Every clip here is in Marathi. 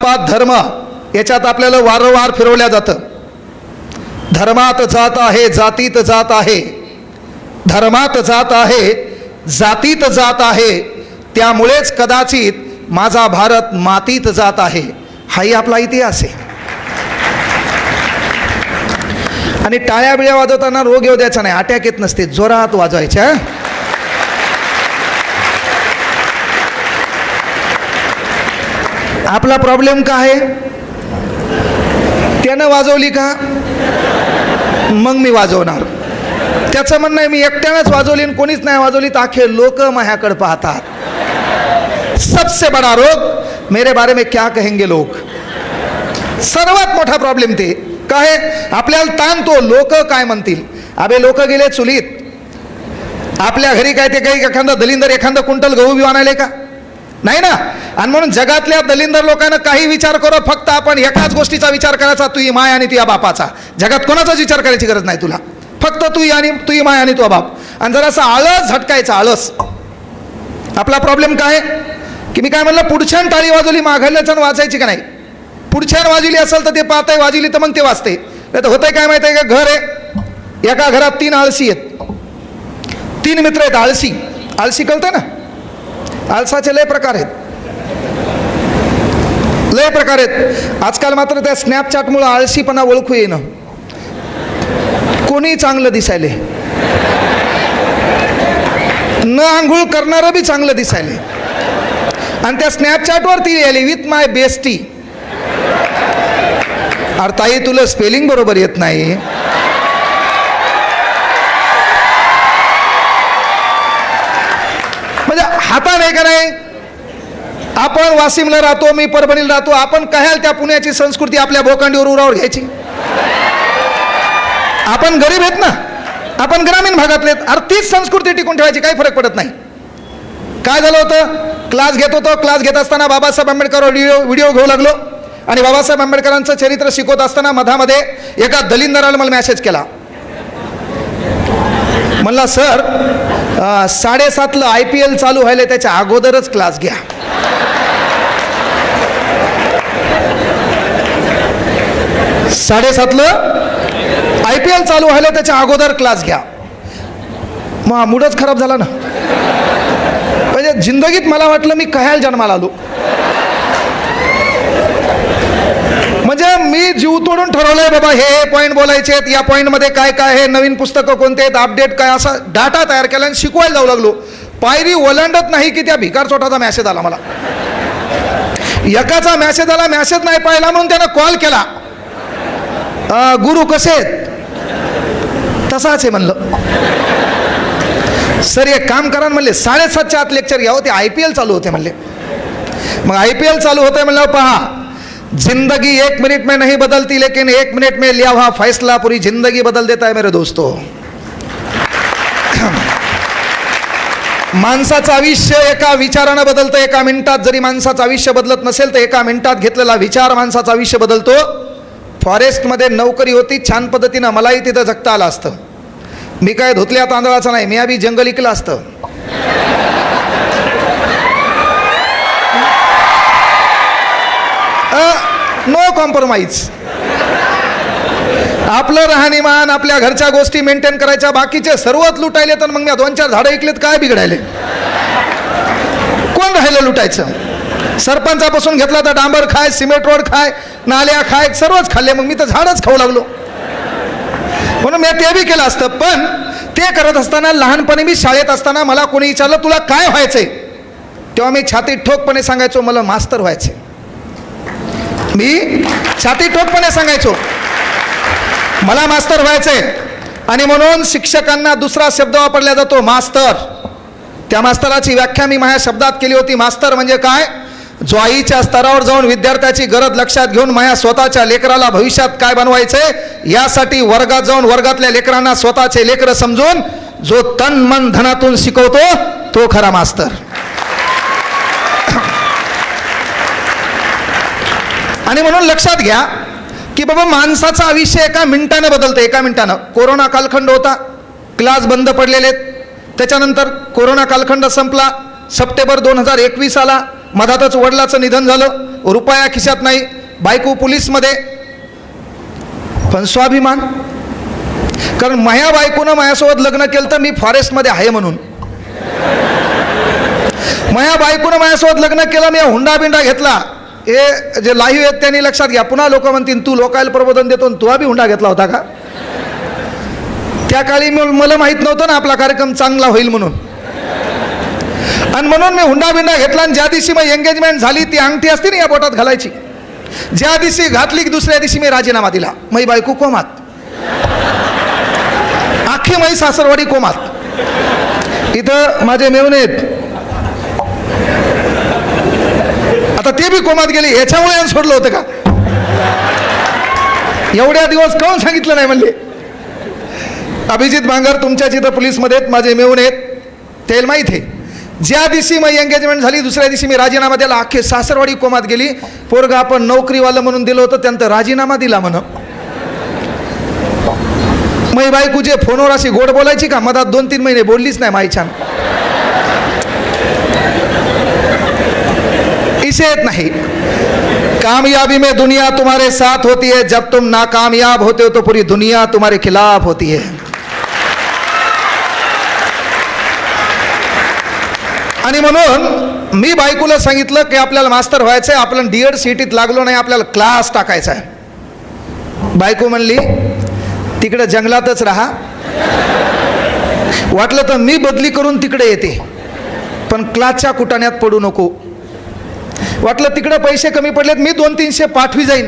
धर्म याच्यात आपल्याला वारंवार फिरवल्या जातं. धर्मात जात आहे, जातीत जात आहे, धर्मात जात आहे, जातीत जात आहे, त्यामुळेच कदाचित माझा भारत मातीत जात आहे. हाही आपला इतिहास आहे. आणि टाळ्या बिळ्या वाजवताना रोग येऊ द्यायचा नाही, अटॅक येत नसते, जोरात वाजवायच्या. आपला प्रॉब्लेम काय आहे? त्यानं वाजवली का मग मी वाजवणार. त्याचं म्हणणं आहे मी एकट्यानंच वाजवली आणि कोणीच नाही वाजवली तर अख्खे लोक माझ्याकडे पाहतात. सबसे बडा रोग मेरे बारे में क्या कहेंगे लोग. सर्वात मोठा प्रॉब्लेम ते काय आपल्याला ताणतो, लोक काय म्हणतील. अबे लोक गेले चुलीत, आपल्या घरी काय ते काही एखादा दलिंदर एखादा क्विंटल गहू बी आणायले का? नाही ना. आणि म्हणून जगातल्या दलिंदर लोकांना काही विचार करो, फक्त आपण एकाच गोष्टीचा विचार करायचा, तुझी माय आणि तुझ्या बापाचा. जगात कोणाचाच विचार करायची गरज नाही तुला, फक्त तुझी माय आणि तुझा बाप. आणि जरासा आळस झटकायचा, आळस. आपला प्रॉब्लेम काय की मी काय म्हणलं, पुढच्यान टाळी वाजवली माघारल्याच्यान वाचायची का नाही. पुढच्यान वाजवली असेल तर ते पाहताय, वाजवली तर मग ते वाचते. नाही तर होतंय काय माहिती आहे का, घर आहे, एका घरात 3 आळशी आहेत, 3 मित्र आहेत आळशी. आळशी कळतंय ना, आळसाचे लय प्रकार आहेत, लय प्रकार आहेत. आजकाल मात्र त्या स्नॅपचॅटमुळे आळशीपणा ओळखू येणं. कोणी चांगलं दिसायले, न आंघोळ करणारं बी चांगलं दिसायले, आणि त्या स्नॅपचॅटवर ती आली विथ माय बेस्टी. अरे ताई तुला स्पेलिंग बरोबर येत नाही. म्हणजे हाता नाही का नाही. आपण वाशिमला राहतो, मी परभणीला राहतो, आपण कहाल त्या पुण्याची संस्कृती आपल्या बोकांडीवर उरावर घ्यायची. आपण गरीब आहेत ना, आपण ग्रामीण भागातले. अरे तीच संस्कृती टिकून ठेवायची, काही फरक पडत नाही. काय झालं होतं, क्लास घेत होतो, क्लास घेत असताना बाबासाहेब आंबेडकर व्हिडिओ घेऊ लागलो. आणि बाबासाहेब आंबेडकरांचं चरित्र शिकवत असताना मधामध्ये एका दलिंदराला मला मेसेज केला. म्हणला सर 7:30ला IPL चालू व्हायला, त्याच्या अगोदरच क्लास घ्या. IPL चालू व्हायला त्याच्या अगोदर क्लास घ्या. मग मूडच खराब झाला ना. म्हणजे जिंदगीत मला वाटलं मी कह्याला जन्माला आलो. म्हणजे मी जीव तोडून ठरवलंय बाबा हे पॉईंट बोलायचे आहेत, या पॉईंटमध्ये काय काय आहे, नवीन पुस्तकं कोणते आहेत, अपडेट काय, असा डाटा तयार केला आणि शिकवायला जाऊ लागलो. पायरी ओलांडत नाही की त्या भिकार चोटाचा मेसेज आला मला. एकाचा मेसेज आला, मेसेज नाही पाहिला म्हणून त्यानं कॉल केला. गुरु कसे आहेत? तसाच आहे म्हणलं. सर एक काम करा म्हणले, 7:30च्या आत लेक्चर घ्या. ते IPL चालू होते म्हणले. मग IPL चालू होते म्हणलं, पहा जिंदगी 1 मिनट में नहीं बदलती, लेकिन 1 मिनट में लिया हुआ फैसला पूरी जिंदगी बदल देता है मेरे दोस्तों. माणसाचं आयुष्य एका विचारानं बदलतं. एका मिनिटात जरी माणसाचं आयुष्य बदलत नसेल तर एका मिनिटात घेतलेला विचार माणसाचं आयुष्य बदलतो. फॉरेस्टमध्ये नोकरी होती, छान पद्धतीनं मलाही तिथं जगता आलं असतं. मी काय धुतल्या तांदळाचा नाही, मी आधी जंगल इकलं असतं. No compromise. आपलं राहणीमान, आपल्या घरच्या गोष्टी मेंटेन करायच्या, बाकीचे सर्वच लुटायले. तर मग मी 2-4 झाडं ऐकलेत, काय बिघडायले? कोण राहिलं लुटायचं? सरपंचापासून घेतला तर डांबर खाय, सिमेंट रोड खाय, नाल्या खाय, सर्वच खाल्ले. मग मी तर झाडच खाऊ लागलो. म्हणून मी ते बी केलं असतं. पण ते करत असताना लहानपणी मी शाळेत असताना मला कोणी विचारलं तुला काय व्हायचंय, तेव्हा मी छातीत ठोकपणे सांगायचो मला मास्तर व्हायचे. मी छातीत ठोकपणे सांगायचो मला मास्तर व्हायचंय. आणि म्हणून शिक्षकांना दुसरा शब्द वापरला जातो, मास्तर. त्या मास्तराची व्याख्या मी माझ्या शब्दात केली होती. मास्तर म्हणजे काय, जो आईच्या स्तरावर जाऊन विद्यार्थ्याची गरज लक्षात घेऊन माझ्या स्वतःच्या लेकराला भविष्यात काय बनवायचंय यासाठी वर्गात जाऊन वर्गातल्या लेकरांना स्वतःचे लेकरं समजून जो तन मन धनातून शिकवतो तो खरा मास्तर. आणि म्हणून लक्षात घ्या की बाबा माणसाचं आयुष्य एका मिनिटानं बदलतं, एका मिनिटानं. कोरोना कालखंड होता, क्लास बंद पडलेले. त्याच्यानंतर कोरोना कालखंड संपला, सप्टेंबर 2021 आला. मधातच वडिलाचं निधन झालं. रुपया खिशात नाही, बायको पोलीसमध्ये, पण स्वाभिमान. कारण माझ्या बायकोनं माझ्यासोबत लग्न केलं तर मी फॉरेस्टमध्ये आहे म्हणून. माझ्या बायकोनं माझ्यासोबत लग्न केलं, मी हुंडा बिंडा घेतला. हे जे लाईव्ह आहेत त्यांनी लक्षात घ्या. पुन्हा लोक म्हणतील तू लोकायला प्रबोधन देतो, तू बी हुंडा घेतला होता का? त्या काळी मला माहीत नव्हतं ना आपला कार्यक्रम चांगला होईल म्हणून. आणि म्हणून मी हुंडा बिंडा घेतला. आणि ज्या दिवशी मग एंगेजमेंट झाली, ती अंगठी असते ना या बोटात घालायची, ज्या दिवशी घातली की दुसऱ्या दिवशी मी राजीनामा दिला. मै बायको कोमात, अख्खी मै सासरवाडी कोमात. इथं माझे मेवणे आहेत, आता ते बी कोमात गेले. याच्यामुळे सोडलं होतं का? एवढ्या दिवस काऊन सांगितलं नाही म्हणले. अभिजित भांगर तुमच्या जिथं पोलीसमध्ये आहेत, माझे मेवणे आहेत, त्याला माहीत आहे. ज्या दिवशी मग एंगेजमेंट झाली दुसऱ्या दिवशी मी राजीनामा दिला. अख्खे सासरवाडी कोमात गेली. पोरगा आपण नोकरीवालं म्हणून दिलं होतं, त्यानंतर राजीनामा दिला म्हण. मै बायको जे फोनवर अशी गोड बोलायची का, मधात 2-3 महिने बोललीच नाही माई छान. इसे येत नाही. कामयाबी में दुनिया तुम्हारे साथ होती है, जब तुम नाकामयाब होते हो तो पूरी दुनिया तुम्हारे खिलाफ होती है. आणि म्हणून मी बायकोला सांगितलं की आपल्याला मास्टर व्हायचंय, आपण डीएड सीटीत लागलो नाही, आपल्याला क्लास टाकायचा आहे. बायको म्हणली तिकडे जंगलातच राहा, वाटलं तर मी बदली करून तिकडे येते, पण क्लासच्या कुटाण्यात पडू नको. वाटलं तिकडे पैसे कमी पडलेत, मी 200-300 पाठवी जाईन.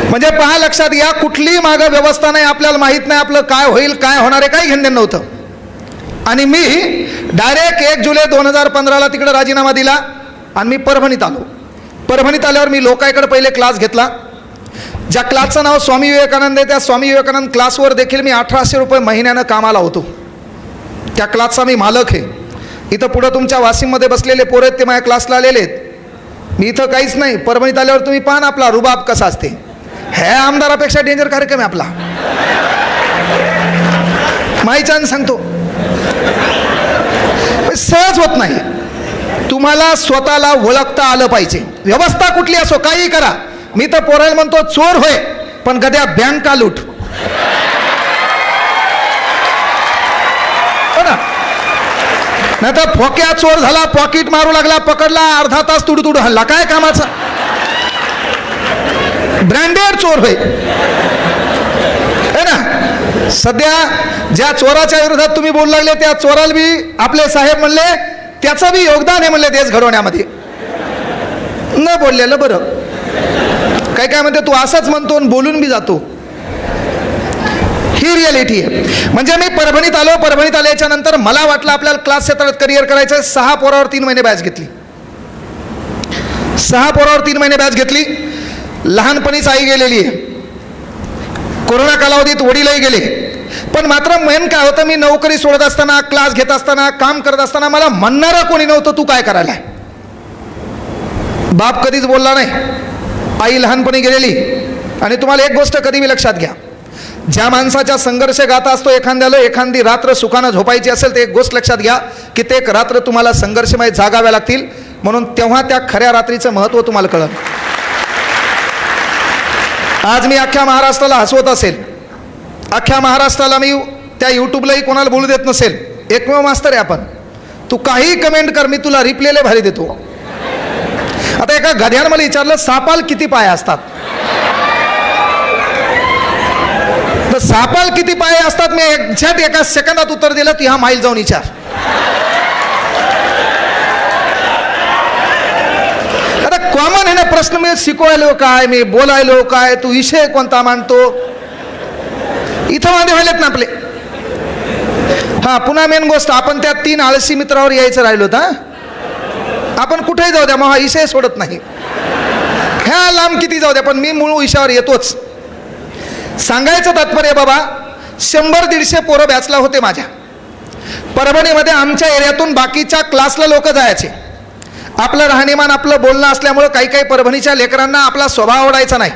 म्हणजे पहा, लक्षात घ्या, कुठली मागं व्यवस्था नाही, आपल्याला माहित नाही आपलं काय होईल काय होणार आहे, काही घेणं नव्हतं. आणि मी डायरेक्ट 1 जुलै 2015ला तिकडे राजीनामा दिला आणि मी परभणीत आलो. परभणीत आल्यावर मी लोकांकडे पहिले क्लास घेतला. ज्या क्लासचं नाव स्वामी विवेकानंद आहे, त्या स्वामी विवेकानंद क्लासवर देखील मी 1800 रुपये महिन्यानं कामाला होतो. त्या क्लासचा मी मालक आहे. इथं पुढं तुमच्या वाशिममध्ये बसलेले पोरं आहेत, ते माझ्या क्लासला आलेले आहेत. मी इथं काहीच नाही. परभणीत आल्यावर तुम्ही पाहा ना आपला रुबाब कसा असते. ह्या आमदारापेक्षा डेंजर कार्यक्रम आहे आपला, माईचान सांगतो. सहज होत नाही. तुम्हाला स्वतःला ओळखता आलं पाहिजे. व्यवस्था कुठली असो, काही करा. मी तर पोरायला म्हणतो चोर होय, पण गद्या बँका लूट. नाही तर फोक्या चोर झाला, पॉकेट मारू लागला, पकडला, अर्धा तास तुडू हल्ला, काय कामाचा. ब्रँडेड चोर होय है ना. सध्या ज्या चोराच्या विरोधात तुम्ही बोलू लागले, त्या चोराला बी आपले साहेब म्हणले त्याचं बी योगदान आहे म्हणले देश घडवण्यामध्ये. न बोललेलं बरं. काय म्हणते, तू असंच म्हणतो आणि बोलून बी जातो. ही रियालिटी आहे. म्हणजे मी परभणीत आलो. परभणीत आल्याच्या नंतर मला वाटलं आपल्याला क्लास क्षेत्रात करिअर करायचं आहे. 6 पोरावर 3 महिने बॅच घेतली. 6 पोरावर 3 महिने बॅच घेतली. लहानपणीच आई गेलेली आहे. कोरोना कालावधीत वडीलही गेले. पण मात्र मेन काय होतं, मी नोकरी सोडत असताना, क्लास घेत असताना, काम करत असताना मला म्हणणारं कोणी नव्हतं तू काय करायला. बाप कधीच बोलला नाही. आई लहानपणी गेलेली. आणि तुम्हाला एक गोष्ट कधी मी लक्षात घ्या, ज्या माणसाच्या संघर्ष गाथा असतो, एखाद्याला एखादी रात्र सुखानं झोपायची असेल तर एक गोष्ट लक्षात घ्या, कित्येक रात्र तुम्हाला संघर्षमय जागाव्या लागतील. म्हणून तेव्हा त्या खऱ्या रात्रीचं महत्त्व तुम्हाला कळलं. आज मी अख्ख्या महाराष्ट्राला हसवत असेल, अख्ख्या महाराष्ट्राला मी त्या यूट्यूबलाही कोणाला बोलू देत नसेल, एकमेव मास्तर आहे आपण. तू काही कमेंट कर, मी तुला रिप्लायला भारी देतो. आता एका गध्यानं मला विचारलं सापाल किती पाय असतात, तर सापाल किती पाय असतात मी एक्झॅक्ट एका सेकंदात उत्तर दिलं की हा माईल जाऊन विचार. आता कॉमन आहे ना प्रश्न, मी शिकवायलो काय, मी बोलायलो काय, तू विषय कोणता मांडतो, इथं वादे व्हायलेत ना आपले. हा पुन्हा मेन गोष्ट, आपण त्या 3 आळशी मित्रावर यायचं राहिलो तर आपण कुठेही जाऊ द्या, मग हा विषय सोडत नाही. ह्या लांब किती जाऊ द्या, पण मी मूळ विषयावर येतोच. सांगायचं तात्पर्य बाबा, 100-150 पोरं बॅचला होते माझ्या. परभणीमध्ये आमच्या एरियातून बाकीच्या क्लासला लोक जायचे. आपलं राहणीमान, आपलं बोलणं असल्यामुळं काही काही परभणीच्या लेकरांना आपला स्वभाव आवडायचा नाही.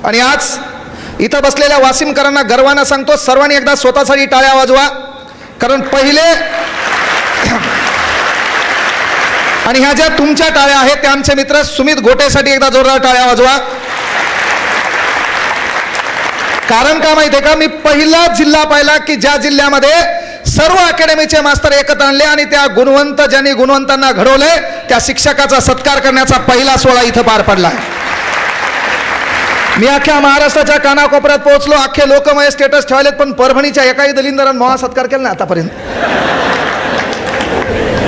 आणि आज इथं बसलेल्या वासिमकरांना गर्वानं सांगतो, सर्वांनी एकदा स्वतःसाठी टाळ्या वाजवा. कारण पहिले आणि ह्या ज्या तुमच्या टाळ्या आहेत त्या आमचे मित्र सुमित गोटेसाठी एकदा जोरदार टाळ्या वाजवा. कारण का माहितीये का, मी पहिला जिल्हा पाहिला की ज्या जिल्ह्यामध्ये सर्व अकॅडमीचे मास्तर एकत्र आणले आणि त्या गुणवंत ज्यांनी गुणवंतांना घडवले त्या शिक्षकाचा सत्कार करण्याचा पहिला सोहळा इथं पार पडला. मी अख्ख्या महाराष्ट्राच्या कानाकोपऱ्यात पोहोचलो, अख्खे लोक माझे स्टेटस ठेवलेत, पण परभणीच्या एकाही दलिंदरानं महा सत्कार केला नाही आतापर्यंत.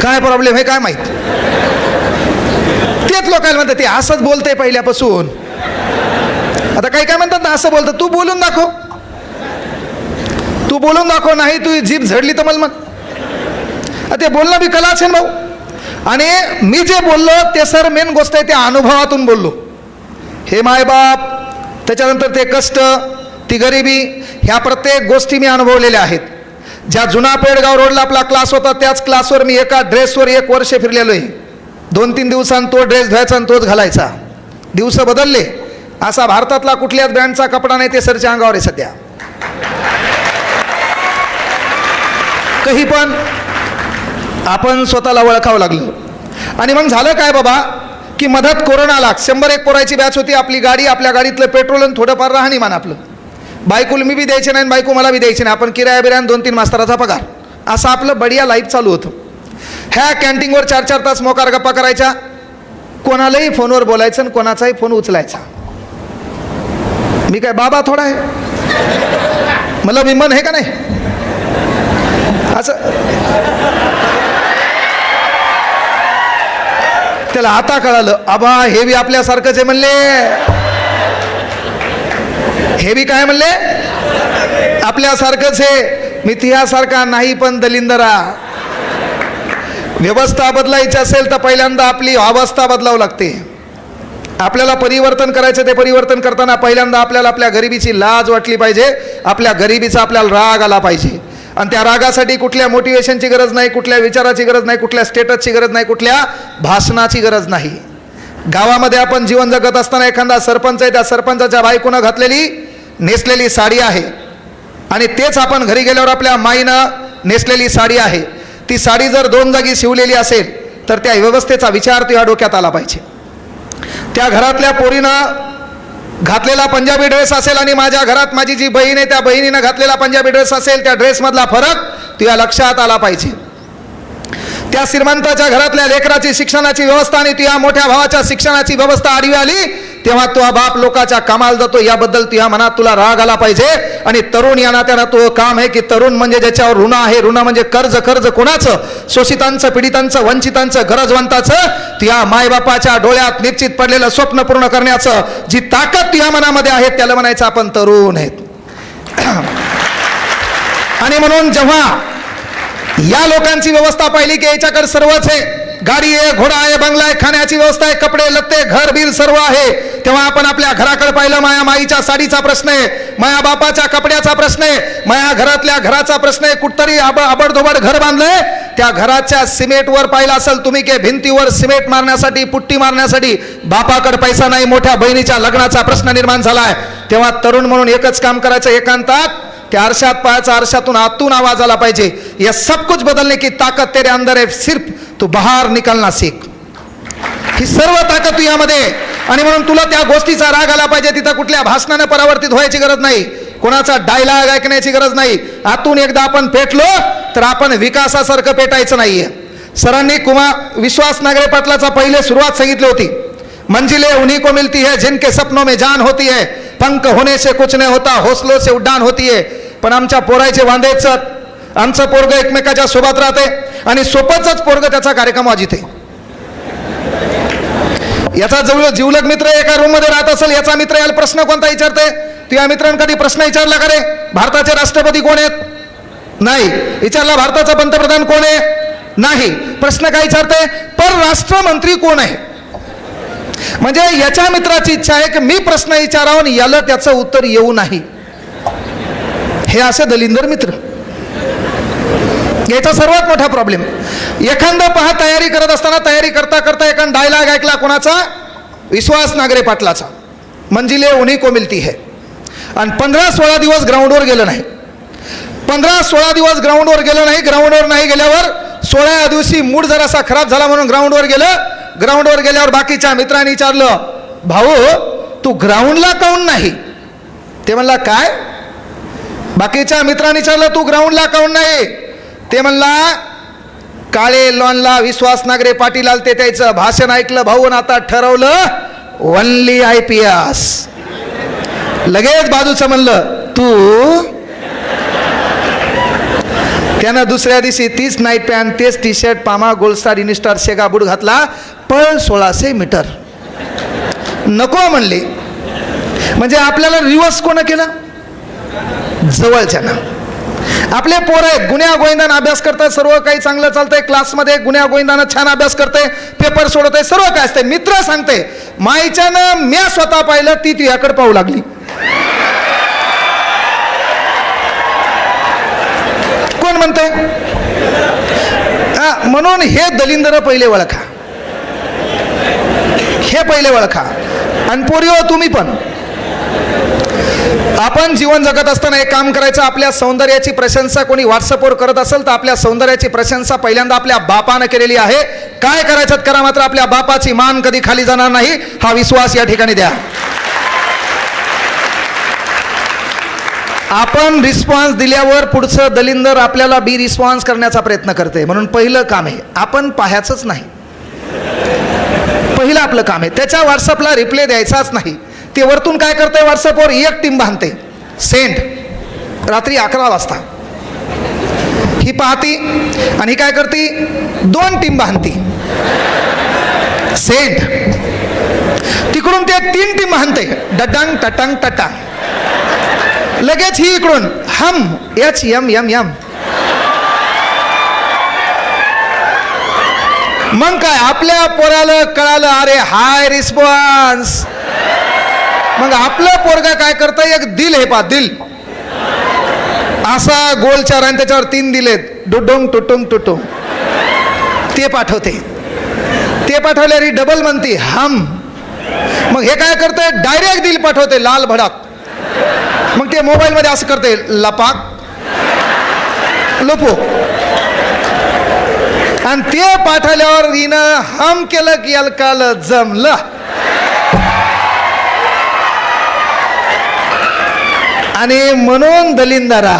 काय प्रॉब्लेम आहे काय माहित. तेच लोकांना म्हणतात ते असंच बोलते पहिल्यापासून. आता काही काय म्हणतात ना असं बोलतं, तू बोलून दाखव, तू बोलून दाखव. नाही तू जीभ झडली तर मग ते बोलणं बी कला असेल भाऊ. आणि मी जे बोललो ते सर मेन गोष्ट आहे, त्या अनुभवातून बोललो. हे मायबाप, त्याच्यानंतर ते कष्ट, ती गरिबी, ह्या प्रत्येक गोष्टी मी अनुभवलेल्या आहेत. ज्या जुना पेडगाव रोडला आपला क्लास होता त्याच क्लासवर मी एका ड्रेसवर 1 वर्ष फिरलेलो आहे. 2-3 दिवसांत तो ड्रेस धुवायचा आणि तोच घालायचा. दिवस बदलले. असा भारतातला कुठल्याच ब्रँडचा कपडा नाही ते सरच्या अंगावर आहे सध्या. काही पण आपण स्वतःला ओळखावं लागलं. आणि मग झालं काय बाबा की मधात कोरोना आला. 101 पोरायची बॅच होती. आपली गाडी, आपल्या गाडीतलं पेट्रोल आणि थोडंफार राहणीमान आपलं. बायकोला मी बी द्यायचे नाही, बायको मला बी द्यायची नाही. आपण किराया बिराया 2-3 मास्तराचा पगार, असं आपलं बढिया लाईफ चालू होतं. ह्या कॅन्टीनवर 4-4 तास मोकार गप्पा करायच्या. कोणालाही फोनवर बोलायचं आणि कोणाचाही फोन उचलायचा. मी काय बाबा थोडा आहे, मला विमान आहे का नाही असं. त्याला आता कळालं, आबा हे बी आपल्यासारखंच आहे म्हणले. हे बी काय म्हणले, आपल्यासारखंच आहे. मिथियासारखा नाही पण दलिंदरा. व्यवस्था बदलायची असेल तर पहिल्यांदा आपली अवस्था बदलावं लागते. आपल्याला परिवर्तन करायचं, ते परिवर्तन करताना पहिल्यांदा आपल्याला आपल्या गरिबीची लाज वाटली पाहिजे. आपल्या गरिबीचा आपल्याला राग आला पाहिजे. आणि त्या रागासाठी कुठल्या मोटिवेशनची गरज नाही, कुठल्या विचाराची गरज नाही, कुठल्या स्टेटसची गरज नाही, कुठल्या भाषणाची गरज नाही. गावामध्ये आपण जीवन जगत असताना एखादा सरपंच आहे, त्या सरपंचाच्या बायकोनं घातलेली नेसलेली साडी आहे आणि तेच आपण घरी गेल्यावर आपल्या माईनं नेसलेली साडी आहे. ती साडी जर 2 जागी शिवलेली असेल तर त्या व्यवस्थेचा विचार तुझ्या डोक्यात आला पाहिजे. त्या घरातल्या पोरीनं घातलेला पंजाबी ड्रेस असेल आणि माझ्या घरात माझी जी बहीण आहे त्या बहिणीनं घातलेला पंजाबी ड्रेस असेल, त्या ड्रेसमधला फरक तुझ्या लक्षात आला पाहिजे. त्या श्रीमंताच्या घरातल्या लेकराची शिक्षणाची व्यवस्था आणि तुझ्या मोठ्या भावाच्या शिक्षणाची व्यवस्था आडवी आली तेव्हा तुझा बाप लोकाच्या कामाला जातो, याबद्दल तुझ्या मनात तुला राग आला पाहिजे. आणि तरुण या नात्यानं तो काम आहे की तरुण म्हणजे ज्याच्यावर ऋण आहे, ऋण म्हणजे कर्ज. कर्ज कोणाचं? शोषितांचं, पीडितांचं, वंचितांचं, गरजवंताचं. तुझ्या मायबापाच्या डोळ्यात निश्चित पडलेलं स्वप्न पूर्ण करण्याचं जी ताकद तुझ्या मनामध्ये आहे त्याला म्हणायचं आपण तरुण आहेत. आणि म्हणून जेव्हा या लोकांची व्यवस्था पाहिली की याच्याकडे सर्वच आहे, गाडी आहे, घोडा आहे, बंगला आहे, खाण्याची व्यवस्था आहे, कपडे लत्ते, घर बीर सर्व आहे, तेव्हा आपण आपल्या घराकडे पाहिलं. माया माईच्या साडीचा प्रश्न आहे, माया बापाच्या कपड्याचा प्रश्न आहे, माया घरातल्या घराचा प्रश्न आहे. कुठतरी आबडधोबड घर बांधलंय, त्या घराच्या सिमेंटवर पाहिलं असेल तुम्ही की भिंतीवर सिमेंट मारण्यासाठी, पुट्टी मारण्यासाठी बापाकडे पैसा नाही. मोठ्या बहिणीच्या लग्नाचा प्रश्न निर्माण झालाय. तेव्हा तरुण म्हणून एकच काम करायचं, एकांतात त्या अर्शात पाहायचा, अर्शातून आतून आवाज आला पाहिजे, ये सब कुछ बदलने की ताकत तेरे अंदर है, सिर्फ तू बाहेर निकलना सीख. ही सर्व ताकद तू यामध्ये. आणि म्हणून तुला त्या गोष्टीचा राग आला पाहिजे. तिथं कुठल्या भाषणाने परावर्तित व्हायची गरज नाही, कोणाचा डायलॉग ऐकण्याची गरज नाही. आतून एकदा आपण पेटलो तर आपण विकासासारखं पेटायचं नाहीये. सरांनी विश्वास नागरे पाटलाचा पहिले सुरुवात सांगितली होती, मंजिलें उन्हीं को मिलती है जिनके सपनों में जान होती है, पंख होने से कुछ नहीं होता, हौसलों से उड्डाण होती है. पण आमच्या पोरायचे वांदेच, आमचं पोरग एकमेकाच्या सोबत राहते आणि सोबतच पोरग त्याचा कार्यक्रम वाजिते. याचा जवळ जिवलग मित्र एका रूम मध्ये राहत असेल, याचा मित्र याला प्रश्न कोणता विचारते? तुझ्या मित्रांनी कधी प्रश्न विचारला का रे, भारताचे राष्ट्रपती कोण आहेत? नाही. विचारला भारताचा पंतप्रधान कोण आहे? नाही. प्रश्न काय विचारते? परराष्ट्रमंत्री कोण आहे? म्हणजे याच्या मित्राची इच्छा आहे की मी प्रश्न विचारावं आणि याला त्याचं उत्तर येऊ नाही. हे असे दलिंदर मित्र. याचा सर्वात मोठा प्रॉब्लेम. एखादा पहा तयारी करत असताना, तयारी करता करता एखादा डायलॉग ऐकला कोणाचा? विश्वास नागरे पाटलाचा, मंजिले उन्हीं को मिलती है. आणि 15-16 दिवस ग्राउंडवर गेलं नाही. 15-16 दिवस ग्राउंडवर गेलं नाही. ग्राउंडवर नाही गेल्यावर 16व्या दिवशी मूड जरासा खराब झाला म्हणून ग्राउंडवर गेलं. ग्राउंडवर गेल्यावर बाकीच्या मित्रांनी विचारलं, भाऊ तू ग्राउंडला काऊन नाही? ते म्हणला काय? बाकीच्या मित्रांनी विचारलं तू ग्राउंडला काऊन नाही? ते म्हणला काळे लॉनला विश्वास नागरे पाटील आलते, त्याचं भाषण ऐकलं भाऊ, आता ठरवलं ओनली IPS. लगेच बाजूचं म्हणलं तू. त्यानं दुसऱ्या दिवशी 30 नाईट पॅन्ट, 30 टी शर्ट, पामा, गोल्डस्टार, इनिस्टार, शेगा बूट घातला. पळ 1600 मीटर. नको म्हणले. म्हणजे आपल्याला रिवर्स कोण केला? जवळच्यानं. आपले पोरं आहेत, गुन्ह्या गोविंदानं अभ्यास करतात, सर्व काही चांगलं चालतंय, क्लासमध्ये गुन्ह्या गोविंदानं छान अभ्यास करते, पेपर सोडवते, सर्व काय असते. मित्र सांगते माईच्यानं म्या स्वतः पाहिलं, ती तुझ्याकडे पाहू लागली. कोण म्हणते? म्हणून हे दलिंदर पहिले ओळखा, हे पहिले ओळखा. आणि पोरीओ तुम्ही पण, आपण जीवन जगत असताना एक काम करायचं, आपल्या सौंदर्याची प्रशंसा कोणी व्हॉट्सअपवर करत असेल तर आपल्या सौंदर्याची प्रशंसा पहिल्यांदा आपल्या बापानं केलेली आहे. काय करायचं करा, मात्र आपल्या बापाची मान कधी खाली जाणार नाही, हा विश्वास या ठिकाणी द्या. आपण रिस्पॉन्स दिल्यावर पुढचं दलिंदर आपल्याला बी रिस्पॉन्स करण्याचा प्रयत्न करते. म्हणून पहिलं काम आहे आपण पाहायचंच नाही. पहिलं आपलं काम आहे त्याच्या व्हॉट्सअपला रिप्लाय द्यायचाच नाही. ते वरतून काय करते, व्हॉट्सअपवर एक टीम बांधते सेंड, रात्री 11 वाजता ही पाहती, आणि ही काय करते 2 टीम बांधती सेंड. तिकडून ते 3 टीम बांधते डडंग टटंग टटांग. लगेच ही इकडून हम HMMM. मग काय आपल्या पोराला कळालं, अरे हाय रिस्पॉन्स. मग आपलं पोरगा काय करतं, एक दिल हे पा दिल असा गोल 4 आणि त्याच्यावर 3 दिलेत, डुडुंग टुटुंग टुटुंग. ते पाठवते. ते पाठवल्यावर डबल म्हणते हम. मग हे काय करते, डायरेक्ट दिल पाठवते लाल भडक. मग ते मोबाईल मध्ये असं करते लपाक लोपो. आणि ते पाठवल्यावर हिनं हम केलं की अलकाल जमलं. आणि म्हणून दलिंदरा